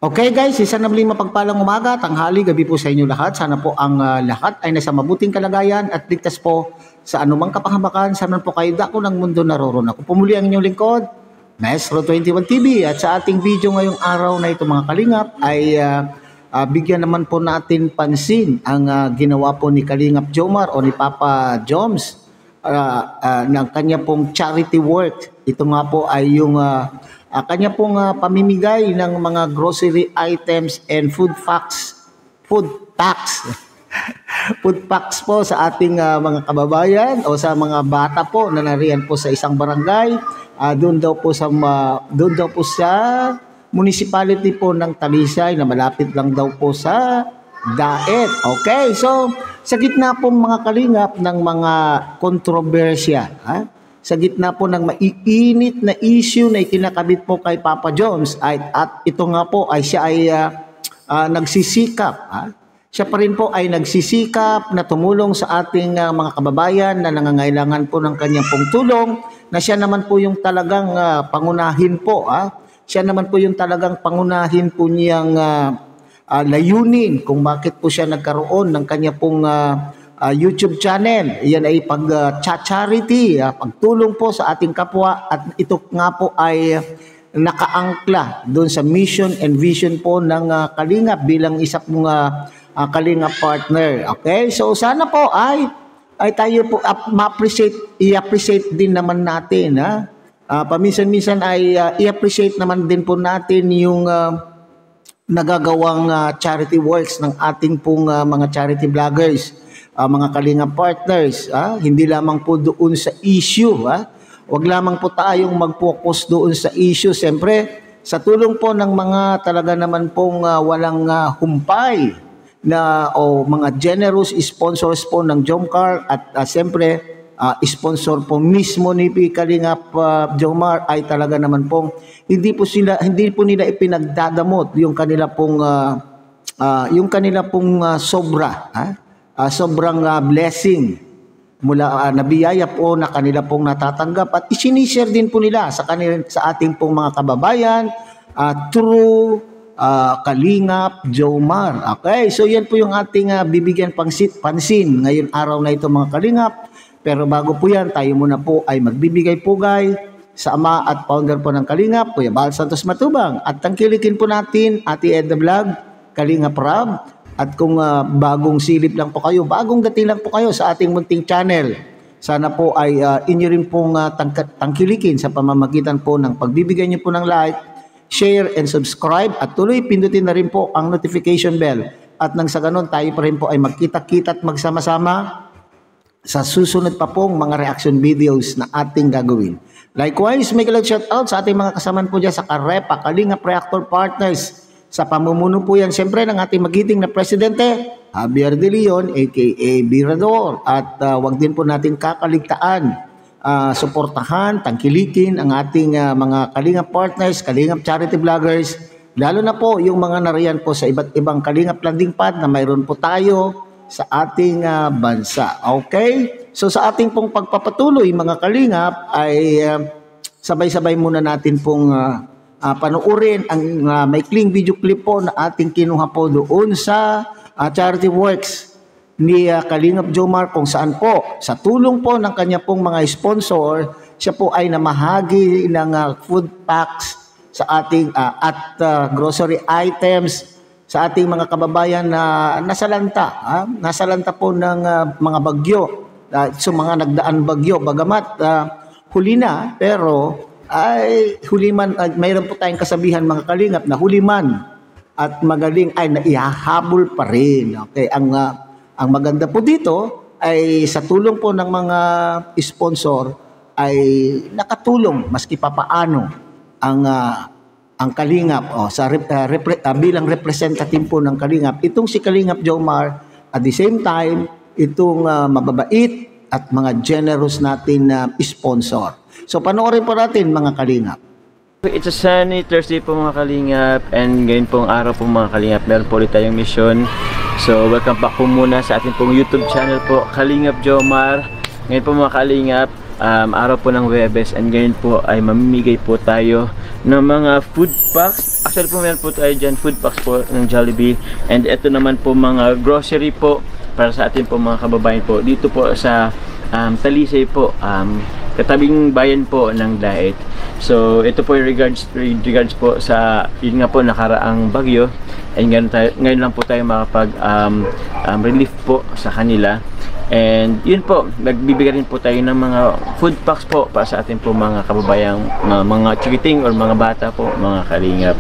Okay guys, isa na muli mapagpalang umaga, tanghali, gabi po sa inyo lahat. Sana po ang lahat ay nasa mabuting kalagayan at ligtas po sa anumang kapahamakan. Sana po kayo dako ng mundo naroon. Ako po muli ang inyong lingkod, Maestro 21 TV. At sa ating video ngayong araw na ito mga kalingap ay bigyan naman po natin pansin ang ginawa po ni Kalingap Jomar o ni Papa Joms ng kanya pong charity work. Ito nga po ay yung kanya pong pamimigay ng mga grocery items and food packs po sa ating mga kababayan o sa mga bata po na nariyan po sa isang barangay. Doon daw po sa municipality po ng Talisay na malapit lang daw po sa Daet. Okay, so sa gitna po mga kalingap ng mga kontrobersya, sa gitna po ng maiinit na issue na ikinakabit po kay Papa Joms at ito nga po ay siya ay nagsisikap. Siya pa rin po ay nagsisikap na tumulong sa ating mga kababayan na nangangailangan po ng kanyang pong tulong, na siya naman po yung talagang pangunahin po. Siya naman po yung talagang pangunahin po niyang layunin kung bakit po siya nagkaroon ng kanya pong YouTube channel. Yan ay pag-charity, pagtulong po sa ating kapwa, at ito nga po ay nakaangkla doon sa mission and vision po ng Kalingap bilang isa pong Kalingap partner. Okay? So sana po ay tayo po i-appreciate din naman natin. Paminsan-minsan ay i-appreciate naman din po natin yung nagagawang charity works ng ating pong mga charity vloggers. Mga Kalingap partners, hindi lamang po doon sa issue, wag lamang po tayong mag-focus doon sa issue. Siyempre, sa tulong po ng mga talaga naman pong walang humpay na o mga generous sponsors po ng Jomcar at siyempre sponsor po mismo ni Kalingap Jomar ay talaga naman pong hindi po nila ipinagdadamot yung kanila pong sobra, sobrang blessing mula nabiyaya po na kanila pong natatanggap at isinishare din po nila sa ating pong mga kababayan through Kalingap Jomar. Okay, so yan po yung ating bibigyan pansin ngayon araw na ito mga Kalingap. Pero bago po yan, tayo muna po ay magbibigay pugay sa ama at founder po ng Kalingap, Kuya Bal Santos Matubang, at tangkilikin po natin Ate Edna Vlog, Kalingap Rob. At kung bagong silip lang po kayo, bagong dating lang po kayo sa ating munting channel, sana po ay inyo rin pong tangkilikin sa pamamagitan po ng pagbibigay nyo po ng like, share, and subscribe. At tuloy pindutin na rin po ang notification bell. At nang sa ganun, tayo pa rin po ay magkita-kita at magsama-sama sa susunod pa pong mga reaction videos na ating gagawin. Likewise, may kalag shoutout sa ating mga kasamaan po dyan sa Karepa, Kalingap Reactor Partners. Sa pamumuno po yan siyempre ng ating magiting na presidente, Javier De Leon aka Birador. At wag din po natin kakaligtaan, suportahan, tangkilikin ang ating mga Kalingap partners, Kalingap charity vloggers, lalo na po yung mga nariyan po sa iba't ibang Kalingap landing pad na mayroon po tayo sa ating bansa. Okay? So sa ating pong pagpapatuloy mga Kalingap ay sabay-sabay muna natin pong panuorin ang maikling video clip po na ating kinuha po doon sa charity works ni Kalingap Jomar, kung saan po sa tulong po ng kanya pong mga sponsor, siya po ay namahagi ng food packs sa ating grocery items sa ating mga kababayan na nasalanta po ng mga bagyo, so mga nagdaan bagyo, bagamat huli na, pero ay huliman, mayroon po tayong kasabihan mga Kalingap na huliman at magaling ay naihahabol pa rin. Okay, ang maganda po dito ay sa tulong po ng mga sponsor ay nakatulong maski papaano ang Kalingap bilang representative po ng Kalingap, itong si Kalingap Jomar, at the same time itong mababait at mga generous natin na sponsor. So panoorin po natin mga Kalingap. It's a sunny Thursday po mga Kalingap, and ngayon pong araw po mga Kalingap meron po ulit tayong mission. So welcome back po muna sa ating pong YouTube channel po, Kalingap Jomar. Ngayon po mga Kalingap, araw po ng Huwebes, and ngayon po ay mamimigay po tayo ng mga food packs. Actually po meron po tayo dyan food packs po ng Jollibee, and ito naman po mga grocery po para sa atin po mga kababayan po dito po sa Talisay po, katabing bayan po ng Daet. So ito po yung regards po sa yun nga po nakaraang bagyo, and ngayon lang po tayo makapag relief po sa kanila. And yun po, nagbibigay rin po tayo ng mga food packs po para sa ating po mga kababayang mga chikiting or mga bata po, mga kalingap.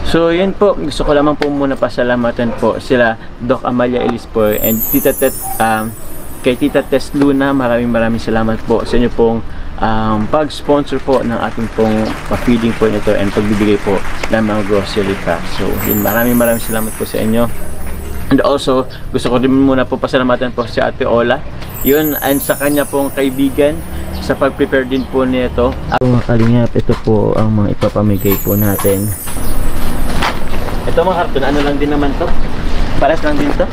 So yun po, gusto ko lamang po muna pasalamatan po sila Doc Amalia Ellis po and kay Tita Tess Luna. Maraming salamat po sa inyo pong pag-sponsor po ng ating pong feeding po nito and pagbibigay po ng mga grocery packs. So yun, maraming salamat po sa inyo. And also, gusto ko din muna po pasalamatan po si Ate Ola. Yun, and sa kanya pong kaibigan sa pag-prepare din po nito. Mga kalingap, ito po ang mga ipapamigay po natin. Ito mga karton, ano lang din naman to? Pares lang din to?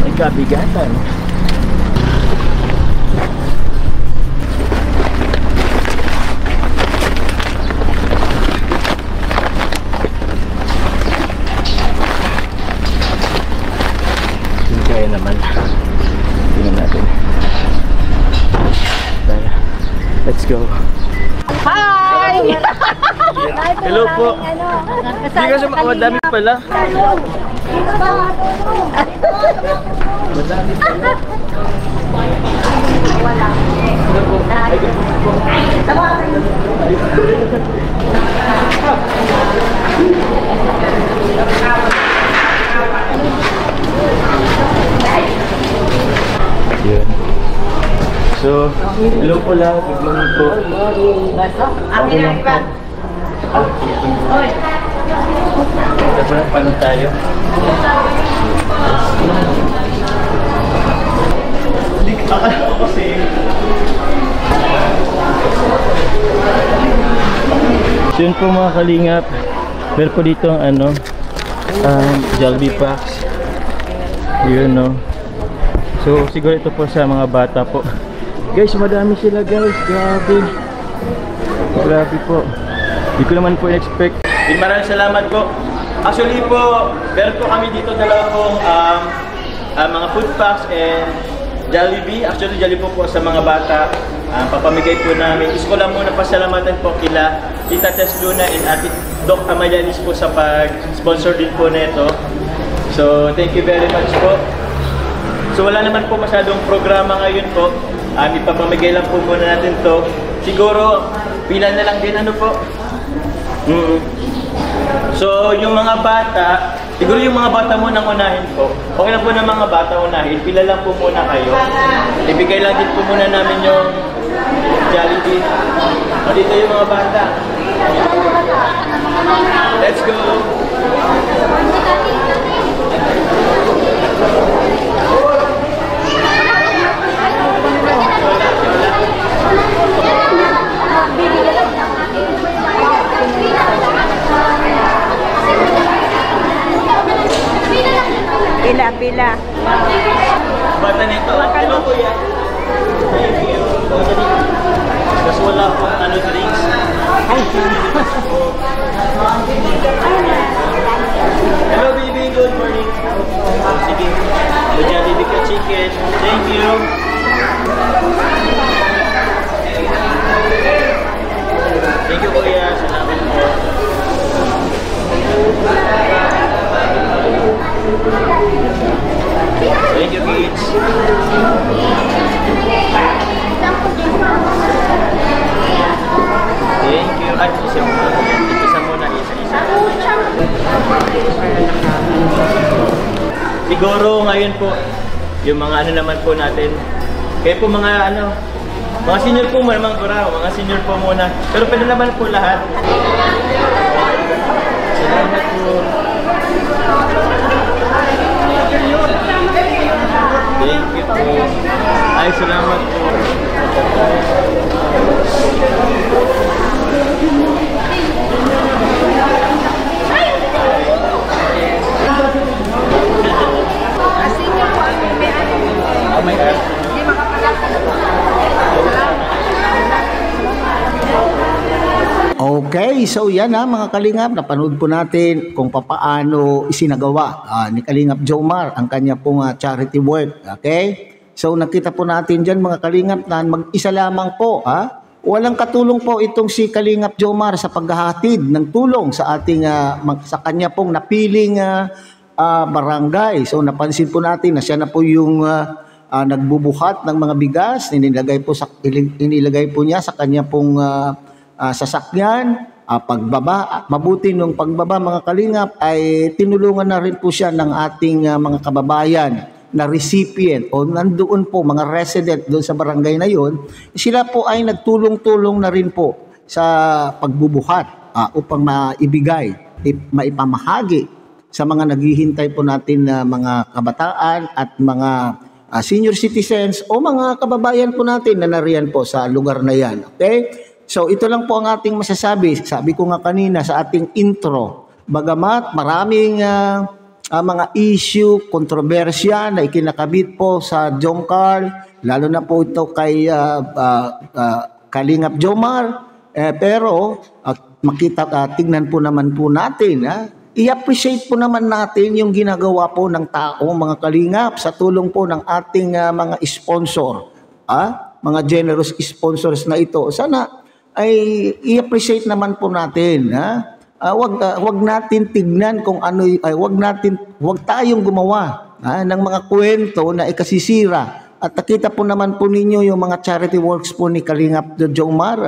May kabigatan. Kaya naman. Tingnan natin. Let's go. Hi! Hello po. Hindi kasi madami pala. Madami pala. Yun. So, hello po lang. Good morning po. Okay lang po. Dapat paano tayo? Akala ko kasi so yun po mga kalingap, meron po dito ang ano Jollibee packs yun no. So siguro ito po sa mga bata po guys, madami sila guys, grabe po, hindi ko naman po expect. Maraming salamat po. Actually po, meron po kami dito dalawa pong mga food packs and Jollibee. Actually Jollibee po sa mga bata, papamigay po namin. Gusto ko lang muna pasalamatan po kila Tita Tess Luna and Ate Doc Amalia Ellis po sa pag-sponsor din po nito. So thank you very much po. So wala naman po masyadong programa ngayon po. Ipapamigay lang po muna natin to. Siguro pila na lang din ano po. So yung mga bata, siguro yung mga bata muna unahin po. Okay lang po ng mga bata unahin, pila lang po muna kayo. Ibigay lang din po muna namin yung Jollibee. Dito yung mga bata. Let's go! Pila. Bata nito. Hello po yan. Thank you. Kasi wala po drinks. Hello baby, good morning. Sige. Jollibee ka chicken. Thank you. Thank you kuya. Salamat po. Thank you kids. Thank you. At isa muna. Siguro ngayon po, yung mga ano naman po natin, kaya po mga mga senior po muna, mga senior po muna. Pero pwede naman po lahat. Salamat po. Thank you po. Ay, salamat po. Okay, so yan mga Kalingap, napanood po natin kung papaano isinagawa ni Kalingap Jomar ang kanya pong charity work. Okay? So nakita po natin dyan mga Kalingap na mag-isa lamang po. Walang katulong po itong si Kalingap Jomar sa paghahatid ng tulong sa ating sa kanya pong napiling barangay. So napansin po natin na siya na po yung nagbubuhat ng mga bigas, inilagay po niya sa kanya pong sasakyan. Mabuti nung pagbaba mga Kalingap ay tinulungan na rin po siya ng ating mga kababayan na recipient o nandoon po mga resident doon sa barangay na yon. Sila po ay nagtulong-tulong na rin po sa pagbubuhat upang maipamahagi sa mga naghihintay po natin na mga kabataan at mga senior citizens o mga kababayan po natin na nariyan po sa lugar na yan. Okay? So ito lang po ang ating masasabi. Sabi ko nga kanina sa ating intro, bagamat maraming mga issue, kontrobersya na ikinakabit po sa Jomcar, lalo na po ito kay Kalingap Jomar, pero tignan po naman po natin, i-appreciate po naman natin yung ginagawa po ng tao, mga Kalingap, sa tulong po ng ating mga sponsor, mga generous sponsors na ito. Sana ay i-appreciate naman po natin. Wag natin tignan kung ano, wag tayong gumawa ng mga kwento na ikasisira. At nakita po naman po ninyo yung mga charity works po ni Kalingap Jomar.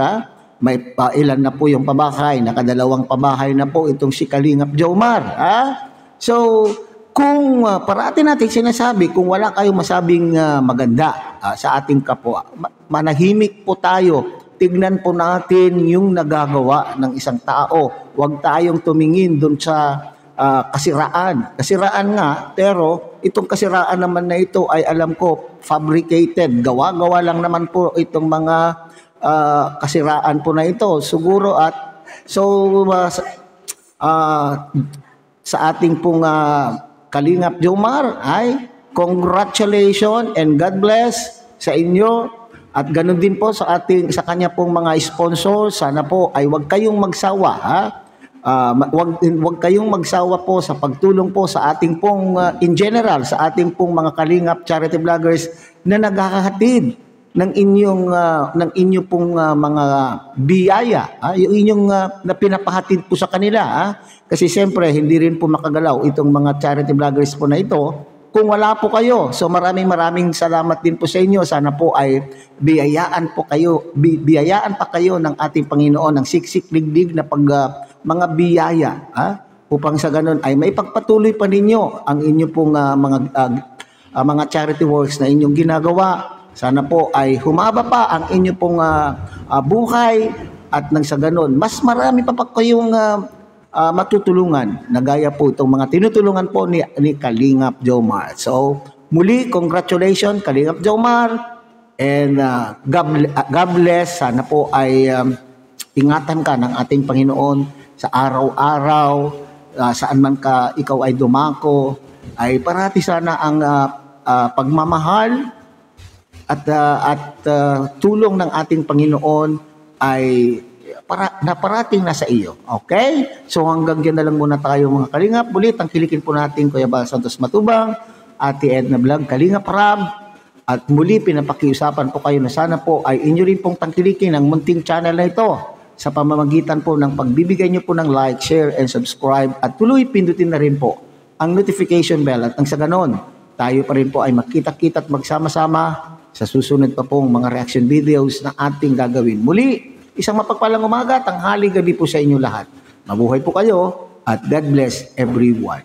May ilan na po yung pabahay, nakadalawang pabahay na po itong si Kalingap Jomar. So, kung parati natin sinasabi, kung wala kayong masabing maganda sa ating kapwa, manahimik po tayo. Tignan po natin yung nagagawa ng isang tao. Huwag tayong tumingin doon sa kasiraan. Kasiraan nga, pero itong kasiraan naman na ito ay alam ko fabricated. Gawa-gawa lang naman po itong mga kasiraan po na ito. Siguro sa ating pong Kalingap Jomar ay congratulations and God bless sa inyo. At ganun din po sa kanya pong mga sponsor. Sana po ay huwag kayong magsawa. Huwag kayong magsawa po sa pagtulong po sa ating pong in general sa ating pong mga Kalingap charity vloggers na naghahatid ng inyong pong mga biyaya, yung inyong na pinapahatid po sa kanila. Kasi siyempre hindi rin po makagalaw itong mga charity vloggers po na ito kung wala po kayo. So maraming salamat din po sa inyo. Sana po ay biyayaan pa kayo ng ating Panginoon ng siksik digdig na mga biyaya, upang sa ganun ay maipagpatuloy pa ninyo ang inyo pong mga charity works na inyong ginagawa. Sana po ay humaba pa ang inyo pong buhay at nang sa ganun mas marami pa kayong matutulungan na gaya po itong mga tinutulungan po ni Kalingap Jomar. So, muli, congratulations Kalingap Jomar and God bless. Sana po ay ingatan ka ng ating Panginoon sa araw-araw, saan man ka ikaw ay dumako, ay parati sana ang pagmamahal at tulong ng ating Panginoon ay parating na sa iyo. Okay? So hanggang dyan na lang muna tayo mga Kalingap. Muli, tangkilikin po natin Kuya Bal Santos Matubang, Ate Edna Vlog, Kalingap Rab. At muli, pinapakiusapan po kayo na sana po ay inyo rin pong tangkilikin ang munting channel na ito sa pamamagitan po ng pagbibigay nyo po ng like, share, and subscribe. At tuloy, pindutin na rin po ang notification bell. At ang sa ganon, tayo pa rin po ay magkita-kita at magsama-sama sa susunod pa pong mga reaction videos na ating gagawin. Muli, isang mapagpalang umaga, tanghali, gabi po sa inyo lahat. Mabuhay po kayo at God bless everyone.